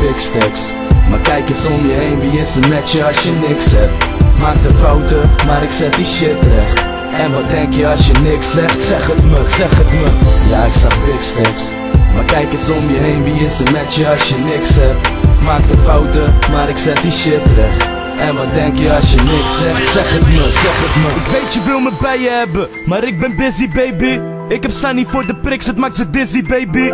big stacks, maar kijk eens om je heen, wie is er met je als je niks hebt? Maak de fouten, maar ik zet die shit recht. En wat denk je als je niks zegt? Zeg het me, zeg het me. Ja, ik zag big stacks, maar kijk eens om je heen, wie is er met je als je niks hebt? Maak de fouten, maar ik zet die shit recht. En wat denk je als je niks zegt? Zeg het me, zeg het me. Ik weet je wil me bij je hebben, maar ik ben busy baby. Ik heb Sunny voor de priks, het maakt ze dizzy baby.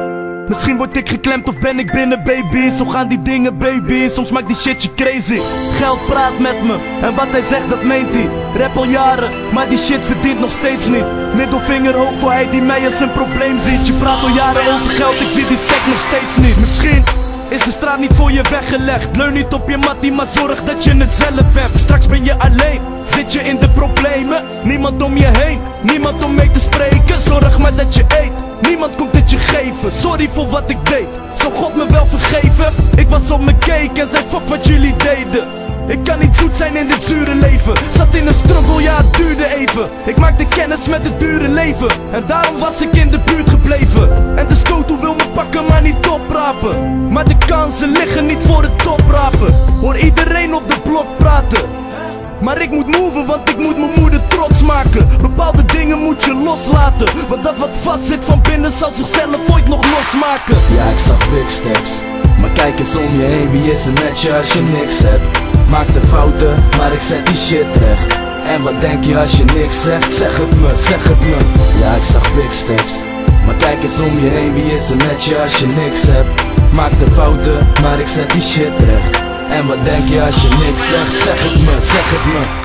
Misschien word ik geklemd of ben ik binnen baby. Zo gaan die dingen baby, soms maakt die shit je crazy. Geld praat met me, en wat hij zegt dat meent hij. Rap al jaren, maar die shit verdient nog steeds niet. Middelvinger hoog voor hij die mij als een probleem ziet. Je praat al jaren over geld, ik zie die stek nog steeds niet. Misschien is de straat niet voor je weggelegd. Leun niet op je mattie, maar zorg dat je het zelf hebt. Straks ben je alleen, zit je in de problemen. Niemand om je heen, niemand om mee te spreken. Zorg maar dat je eet, niemand komt het je geven. Sorry voor wat ik deed, zou God me wel vergeven? Ik was op mijn cake en zei fuck wat jullie deden. Ik kan niet zoet zijn in dit zure leven. Zat in een struggle, ja het duurde even. Ik maakte kennis met het dure leven, en daarom was ik in de buurt gebleven. En de scoto wil me pakken maar niet oprapen. Maar de kansen liggen niet voor het toprapen. Hoor iedereen op de blok praten, maar ik moet moven, want ik moet mijn moeder trots maken. Bepaalde dingen moet je loslaten, want dat wat vast zit van binnen zal zichzelf ooit nog losmaken. Ja, ik zag big stacks, maar kijk eens om je heen, wie is er met je als je niks hebt? Maak de fouten, maar ik zet die shit recht. En wat denk je als je niks zegt? Zeg het me, zeg het me. Ja, ik zag big stacks, maar kijk eens om je heen, wie is er met je als je niks hebt? Maak de fouten, maar ik zet die shit recht. En wat denk je als je niks zegt? Zeg het me, zeg het me.